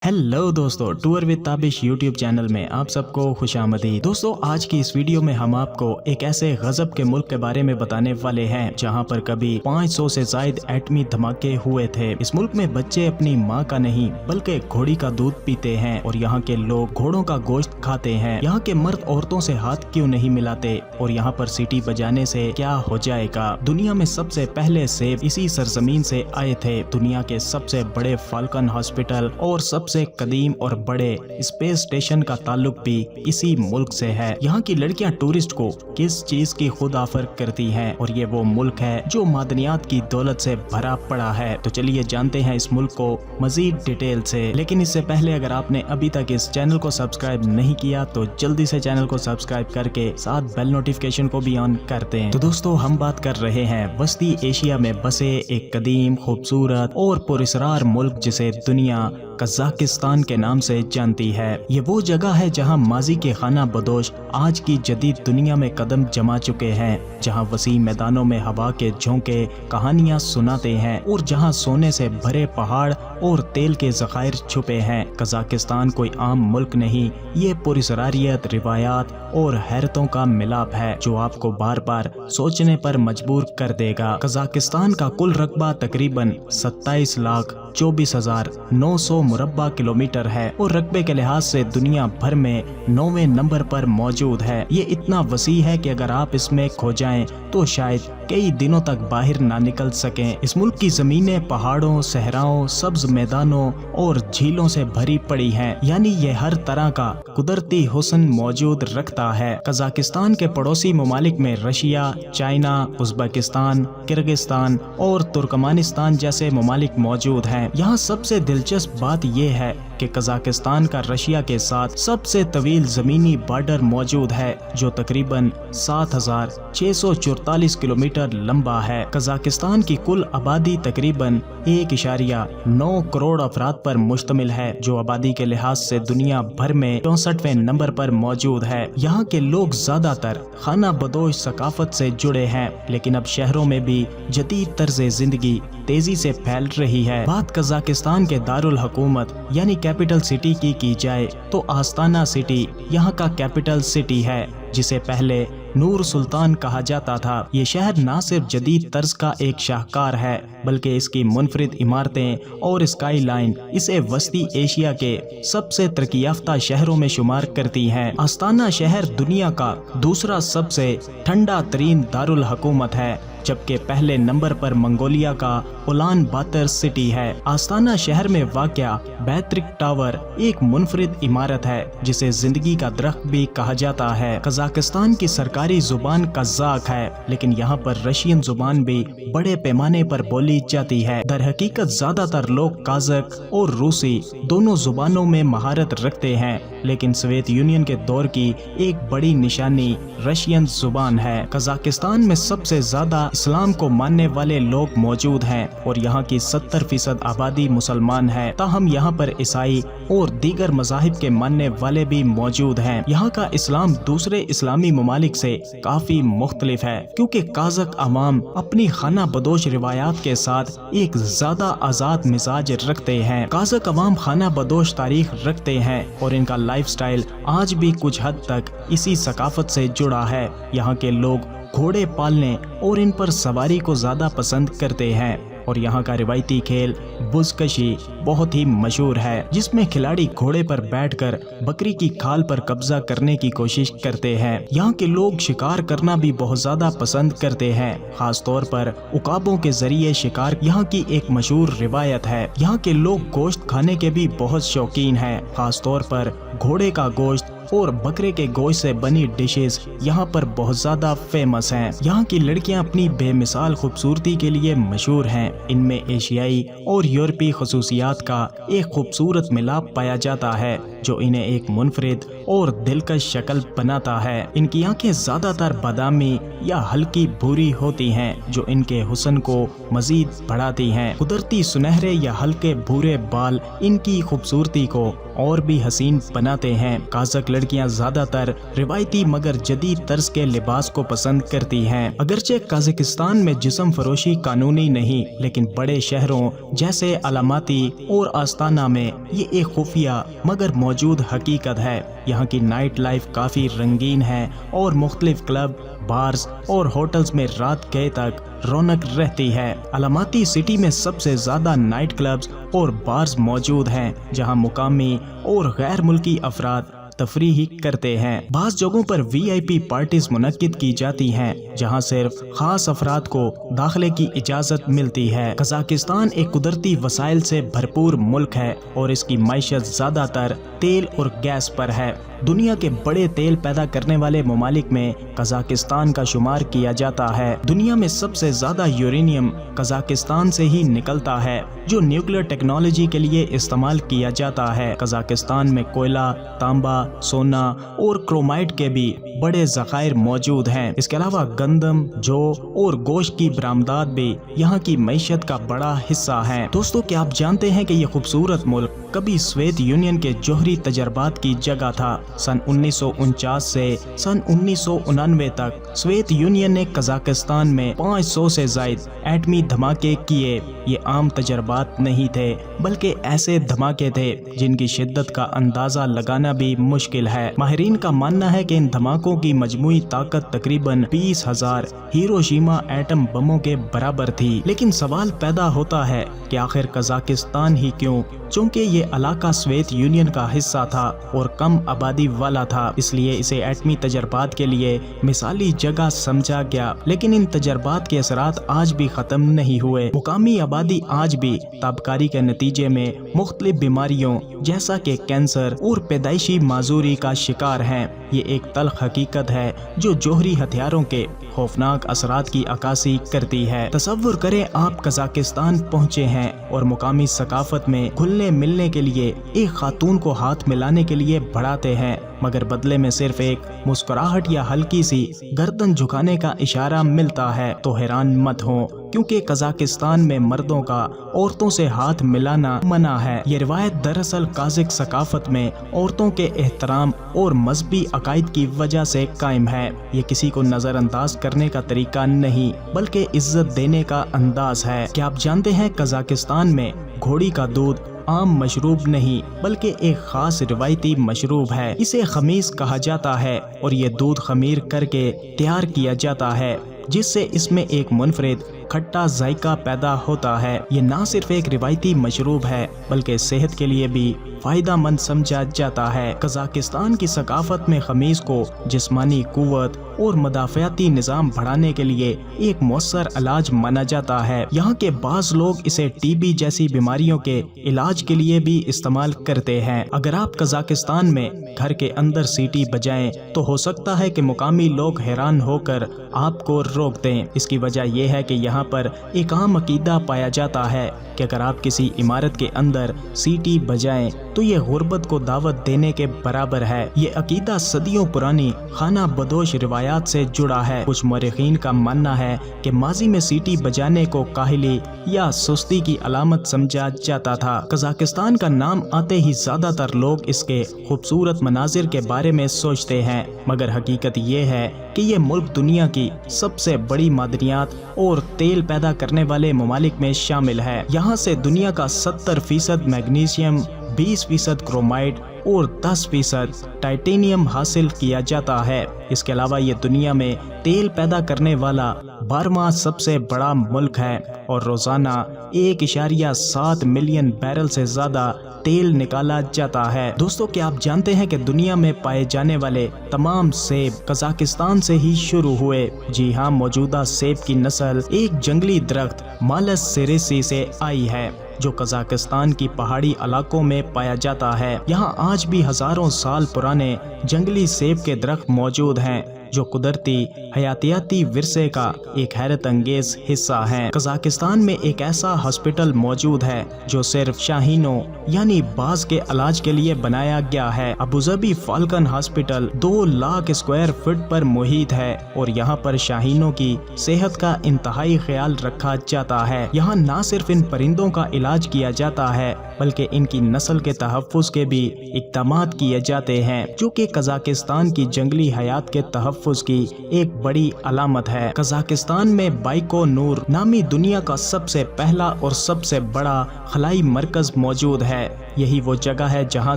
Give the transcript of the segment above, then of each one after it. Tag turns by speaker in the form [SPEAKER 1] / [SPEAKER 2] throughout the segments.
[SPEAKER 1] Hello दोस्तों, tour with Tabish YouTube channel में आप सबको खुशामदीद। दोस्तों, आज की इस वीडियो में हम आपको एक ऐसे गजब के मुल्क के बारे में बताने वाले हैं जहां पर कभी 500 से ज्यादा एटमी धमाके हुए थे। इस मुल्क में बच्चे अपनी मां का नहीं बल्कि घोड़ी का दूध पीते हैं और यहाँ के लोग घोड़ों का गोश्त खाते हैं। यहाँ के मर्द औरतों से हाथ क्यों नहीं मिलाते और यहाँ पर सीटी बजाने से क्या हो जाएगा। दुनिया में सबसे पहले सेब इसी सरजमीन से आए थे। दुनिया के सबसे बड़े फाल्कन हॉस्पिटल और सबसे कदीम और बड़े स्पेस स्टेशन का ताल्लुक भी इसी मुल्क से है। यहाँ की लड़कियाँ टूरिस्ट को किस चीज की खुद ऑफर करती हैं और ये वो मुल्क है जो मादनियात की दौलत से भरा पड़ा है। तो चलिए जानते हैं इस मुल्क को मजीद डिटेल से। लेकिन इससे पहले अगर आपने अभी तक इस चैनल को सब्सक्राइब नहीं किया तो जल्दी से चैनल को सब्सक्राइब करके साथ बेल नोटिफिकेशन को भी ऑन कर दें। तो दोस्तों, हम बात कर रहे हैं वस्ती एशिया में बसे एक कदीम, खूबसूरत और पुरस्कार मुल्क जिसे दुनिया कजाकिस्तान के नाम से जानती है। ये वो जगह है जहां माजी के खाना बदोश आज की जदीद दुनिया में कदम जमा चुके हैं, जहां वसी मैदानों में हवा के झोंके कहानियां सुनाते हैं और जहां सोने से भरे पहाड़ और तेल के ज़खायर छुपे हैं। कजाकिस्तान कोई आम मुल्क नहीं, ये पुरस्कारियत, रिवायात और हैरतों का मिलाप है जो आपको बार बार सोचने पर मजबूर कर देगा। कजाकिस्तान का कुल रकबा तकरीबन 27,24,900 मुरब्बा किलोमीटर है और रकबे के लिहाज से दुनिया भर में 9वें नंबर पर मौजूद है। ये इतना वसी है कि अगर आप इसमें खो जाएं तो शायद कई दिनों तक बाहर ना निकल सकें। इस मुल्क की जमीनें पहाड़ों, सहराओं, सब्ज मैदानों और झीलों से भरी पड़ी हैं, यानी ये हर तरह का कुदरती हुस्न मौजूद रखता है। कजाकिस्तान के पड़ोसी ममालिक में रशिया, चाइना, उज़्बेकिस्तान, किर्गिस्तान और तुर्कमानिस्तान जैसे ममालिक मौजूद हैं। यहाँ सबसे दिलचस्प बात यह है कि कजाकिस्तान का रशिया के साथ सबसे तवील जमीनी बॉर्डर मौजूद है जो तकरीबन 7,644 किलोमीटर लंबा है। कजाकिस्तान की कुल आबादी तकरीबन 1.9 करोड़ अफराद पर मुश्तमिल है जो आबादी के लिहाज से दुनिया भर में 64वें नंबर पर मौजूद है। यहाँ के लोग ज्यादातर खाना बदोश सकाफत से जुड़े हैं, लेकिन अब शहरों में भी जदीद तर्ज जिंदगी तेजी से फैल रही है। बात कजाकिस्तान के दारुल हुकूमत यानी कैपिटल सिटी की जाए तो आस्ताना सिटी यहाँ का कैपिटल सिटी है, जिसे पहले नूर सुल्तान कहा जाता था। ये शहर न सिर्फ जदीद तर्ज का एक शाहकार है बल्कि इसकी मुनफरिद इमारतें और स्काई लाइन इसे वस्ती एशिया के सबसे तरक्की याफ्ता शहरों में शुमार करती हैं। आस्ताना शहर दुनिया का दूसरा सबसे ठंडा तरीन दारुल हुकूमत है, जबकि पहले नंबर पर मंगोलिया का उलान बातर सिटी है। आस्ताना शहर में वाक़या बैतरिक टावर एक मुनफरिद इमारत है जिसे जिंदगी का दरख्त भी कहा जाता है। कजाकिस्तान की सरकारी जुबान कज़ाक है, लेकिन यहाँ पर रशियन जुबान भी बड़े पैमाने पर बोली जाती है। दर हकीकत ज्यादातर लोग काज़क और रूसी दोनों जुबानों में महारत रखते हैं, लेकिन सोवियत यूनियन के दौर की एक बड़ी निशानी रशियन जुबान है। कजाकिस्तान में सबसे ज्यादा इस्लाम को मानने वाले लोग मौजूद हैं और यहाँ की 70% आबादी मुसलमान है। ताहम यहाँ पर ईसाई और दीगर मज़ाहिब के मानने वाले भी मौजूद हैं। यहाँ का इस्लाम दूसरे इस्लामी ममालिक से काफी मुख्तलिफ है क्योंकि काज़क अवाम अपनी खाना बदोश रिवायात के साथ एक ज्यादा आजाद मिजाज रखते हैं। काज़क अवाम खाना बदोश तारीख रखते हैं और इनका लाइफ स्टाइल आज भी कुछ हद तक इसी सकाफत से जुड़ा है। यहाँ के लोग घोड़े पालने और इन पर सवारी को ज्यादा पसंद करते हैं और यहाँ का रिवायती खेल बुज़कशी बहुत ही मशहूर है, जिसमें खिलाड़ी घोड़े पर बैठकर बकरी की खाल पर कब्जा करने की कोशिश करते हैं। यहाँ के लोग शिकार करना भी बहुत ज्यादा पसंद करते हैं, खास तौर पर उकाबों के जरिए शिकार यहाँ की एक मशहूर रिवायत है। यहाँ के लोग गोश्त खाने के भी बहुत शौकीन हैं, खास तौर पर घोड़े का गोश्त और बकरे के गोश्त से बनी डिशेस यहाँ पर बहुत ज्यादा फेमस हैं। यहाँ की लड़कियाँ अपनी बेमिसाल खूबसूरती के लिए मशहूर हैं। इनमें एशियाई और यूरोपीय खसूसियात का एक खूबसूरत मिलाप पाया जाता है जो इन्हें एक मुनफरिद اور دلکش شکل بناتا ہے۔ ان کی آنکھیں زیادہ تر بادامی یا ہلکی بھوری ہوتی ہیں جو ان کے حسن کو مزید بڑھاتی ہیں۔ قدرتی سنہرے یا ہلکے بھورے بال ان کی خوبصورتی کو اور بھی حسین بناتے ہیں۔ قازق لڑکیاں زیادہ تر روایتی مگر جدید طرز کے لباس کو پسند کرتی ہیں۔ اگرچہ قازقستان میں جسم فروشی قانونی نہیں، لیکن بڑے شہروں جیسے علاماتی اور آستانہ میں یہ ایک خفیہ مگر موجود حقیقت ہے۔ یہاں کی نائٹ لائف کافی رنگین ہے اور مختلف کلب، بارز اور ہوٹلز میں رات گئے تک رونق رہتی ہے۔ علاماتی سٹی میں سب سے زیادہ نائٹ کلبز اور بارز موجود ہیں جہاں مقامی اور غیر ملکی افراد تفریح کرتے ہیں۔ بعض جگہوں پر VIP پارٹیز منعقد کی جاتی ہیں جہاں صرف خاص افراد کو داخلے کی اجازت ملتی ہے۔ قزاقستان ایک قدرتی وسائل سے بھرپور ملک ہے اور اس کی معیشت زیادہ تر تیل اور گیس پر ہے۔ دنیا کے بڑے تیل پیدا کرنے والے ممالک میں قزاقستان کا شمار کیا جاتا ہے۔ دنیا میں سب سے زیادہ یورینیم قزاقستان سے ہی نکلتا ہے جو نیوکلیر ٹیکنالوجی کے لیے استعمال کیا جاتا ہے۔ قزاقستان میں کوئلہ، تانبا، سونا اور کرومائٹ کے بھی بڑے ذخائر موجود ہیں۔ اس کے علاوہ گندم، جو اور گوشت کی برآمدات بھی یہاں کی معیشت کا بڑا حصہ ہیں۔ دوستو، کیا آپ جانتے ہیں کہ یہ خوبصورت ملک کبھی سوویت یونین کے جوہری تجربات کی جگہ تھا؟ سن 1949 سے سن 1999 تک سوویت یونین نے قزاقستان میں 500 سے زائد ایٹمی دھماکے کیے۔ یہ عام تجربات نہیں تھے بلکہ ایسے دھماکے تھے جن کی شدت کا اندازہ لگانا بھی مشکل ہے۔ ماہرین کا ماننا ہے کہ ان دھماکوں کی مجموعی طاقت تقریباً 20,000 ہیروشیما ایٹم بموں کے برابر تھی۔ لیکن سوال پیدا ہوتا ہے کہ آخر قزاقستان ہی کیوں؟ چونکہ یہ علاقہ سوویت یونین کا حصہ تھا اور کم آبادی والا تھا، اس لیے اسے ایٹمی تجربات کے لیے مثالی جگہ سمجھا گیا۔ لیکن ان تجربات کے اثرات آج بھی ختم نہیں ہوئے۔ مقامی آبادی آج بھی تابکاری کے نتیجے میں مختلف بیماریوں جیسا کہ کینسر اور پیدائشی معذوری کا شکار ہیں۔ یہ ایک تلخ حقیقت ہے جو جوہری ہتھیاروں کے خوفناک اثرات کی عکاسی کرتی ہے۔ تصور کریں آپ قزاقستان پہنچے ہیں اور مقامی ثقافت میں گھلنے ملنے کے لیے ایک خاتون کو ہاتھ ملانے کے لیے بڑھاتے ہیں، مگر بدلے میں صرف ایک مسکراہٹ یا ہلکی سی گردن جھکانے کا اشارہ ملتا ہے تو حیران مت ہو، کیونکہ قزاقستان میں مردوں کا عورتوں سے ہاتھ ملانا منع ہے۔ یہ روایت دراصل قازق ثقافت میں عورتوں کے احترام اور مذہبی عقائد کی وجہ سے قائم ہے۔ یہ کسی کو نظر انداز کرنے کا طریقہ نہیں بلکہ عزت دینے کا انداز ہے۔ کیا آپ جانتے ہیں قزاقستان میں گھوڑی کا دودھ عام مشروب نہیں بلکہ ایک خاص روایتی مشروب ہے؟ اسے خمیز کہا جاتا ہے اور یہ دودھ خمیر کر کے تیار کیا جاتا ہے جس سے اس میں ایک منفرد کھٹا ذائقہ پیدا ہوتا ہے۔ یہ نہ صرف ایک روایتی مشروب ہے بلکہ صحت کے لیے بھی فائدہ مند سمجھا جاتا ہے۔ قزاقستان کی ثقافت میں خمیز کو جسمانی قوت اور مدافعتی نظام بڑھانے کے لیے ایک مؤثر علاج مانا جاتا ہے۔ یہاں کے بعض لوگ اسے TB جیسی بیماریوں کے علاج کے لیے بھی استعمال کرتے ہیں۔ اگر آپ قزاقستان میں گھر کے اندر سیٹی بجائیں تو ہو سکتا ہے کہ مقامی لوگ حیران ہو کر آپ کو روک دیں۔ اس کی وجہ یہ ہے کہ یہاں پر ایک عام عقیدہ پایا جاتا ہے کہ اگر آپ کسی عمارت کے اندر سیٹی بجائیں تو یہ غربت کو دعوت دینے کے برابر ہے۔ یہ عقیدہ صدیوں پرانی خانہ بدوش روایات سے جڑا ہے۔ کچھ مورخین کا ماننا ہے کہ ماضی میں سیٹی بجانے کو کاہلی یا سستی کی علامت سمجھا جاتا تھا۔ قزاقستان کا نام آتے ہی زیادہ تر لوگ اس کے خوبصورت مناظر کے بارے میں سوچتے ہیں، مگر حقیقت یہ ہے کہ یہ ملک دنیا کی سب سے بڑی معدنیات اور تیل پیدا کرنے والے ممالک میں شامل ہے۔ یہاں سے دنیا کا 70% میگنیشیم، 20% کرومائٹ اور 10% ٹائٹینیم حاصل کیا جاتا ہے۔ اس کے علاوہ یہ دنیا میں تیل پیدا کرنے والا 12واں سب سے بڑا ملک ہے اور روزانہ 1.7 ملین بیرل سے زیادہ تیل نکالا جاتا ہے۔ دوستو، کیا آپ جانتے ہیں کہ دنیا میں پائے جانے والے تمام سیب قزاقستان سے ہی شروع ہوئے؟ جی ہاں، موجودہ سیب کی نسل ایک جنگلی درخت مالس سیریسی سے آئی ہے جو قزاقستان کی پہاڑی علاقوں میں پایا جاتا ہے۔ یہاں آج بھی ہزاروں سال پرانے جنگلی سیب کے درخت موجود ہیں जो कुदरती हयातियाती विरसे का एक हैरत अंगेज हिस्सा हैं। कजाकिस्तान में एक ऐसा हॉस्पिटल मौजूद है जो सिर्फ शाहीनों यानी बाज के इलाज के लिए बनाया गया है। Abu Dhabi falcon hospital 2 lakh square feet पर मुहित है और यहाँ पर शाहीनों की सेहत का इंतहाई ख्याल रखा जाता है। यहाँ न सिर्फ इन परिंदों का इलाज किया जाता है बल्कि इनकी नस्ल के तहफ़्फ़ुज़ के भी इक़दामात किए जाते हैं, जो कि कजाकिस्तान की जंगली हयात के तहफ़्फ़ुज़ की एक बड़ी अलामत है। कजाकिस्तान में बाइकोनूर नामी दुनिया का सबसे पहला और सबसे बड़ा खलाई मरकज़ मौजूद है। यही वो जगह है जहां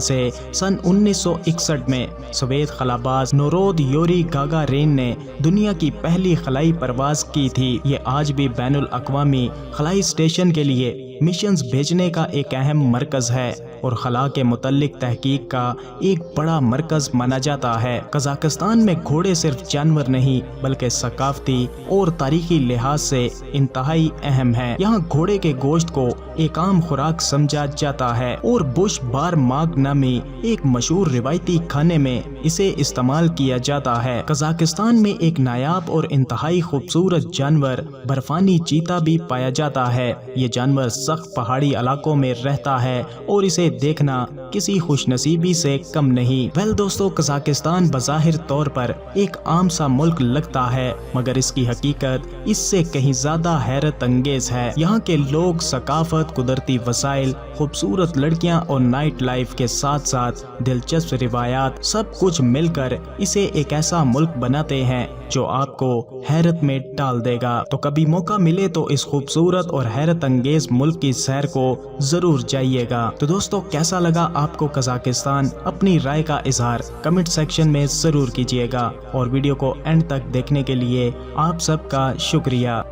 [SPEAKER 1] से सन 1961 में सवेद खलाबाज नोरोद योरी गागारिन ने दुनिया की पहली खलाई परवाज की थी। ये आज भी बैनुल अक़वामी खलाई स्टेशन के लिए मिशंस भेजने का एक अहम मरकज़ है और खला के मुतल्लिक तहकीक का एक बड़ा मरकज़ माना जाता है। कजाकिस्तान में घोड़े सिर्फ जानवर नहीं बल्कि सकाफती और तारीखी लिहाज से इंतहाई अहम है। यहाँ घोड़े के गोश्त को एक आम खुराक समझा जाता है और बुश बार माग नामी एक मशहूर रिवायती खाने में इसे इस्तेमाल किया जाता है। कजाकिस्तान में एक नायाब और इंतहाई खूबसूरत जानवर बर्फानी चीता भी पाया जाता है। ये जानवर सख्त पहाड़ी इलाकों में रहता है और इसे देखना किसी खुशनसीबी से कम नहीं। दोस्तों, कजाकिस्तान बज़ाहिर तौर पर एक आम सा मुल्क लगता है मगर इसकी हकीकत इससे कहीं ज्यादा हैरत अंगेज है। यहाँ के लोग सकाफत, कुदरती वसाइल, खूबसूरत लड़कियाँ और नाइट लाइफ के साथ साथ दिलचस्प रिवायात सब कुछ मिलकर इसे एक ऐसा मुल्क बनाते हैं जो आपको हैरत में डाल देगा। तो कभी मौका मिले तो इस खूबसूरत और हैरत अंगेज मुल्क की सैर को जरूर जाइएगा। तो दोस्तों, कैसा लगा आपको कजाकिस्तान? अपनी राय का इजहार कमेंट सेक्शन में जरूर कीजिएगा और वीडियो को एंड तक देखने के लिए आप सबका शुक्रिया।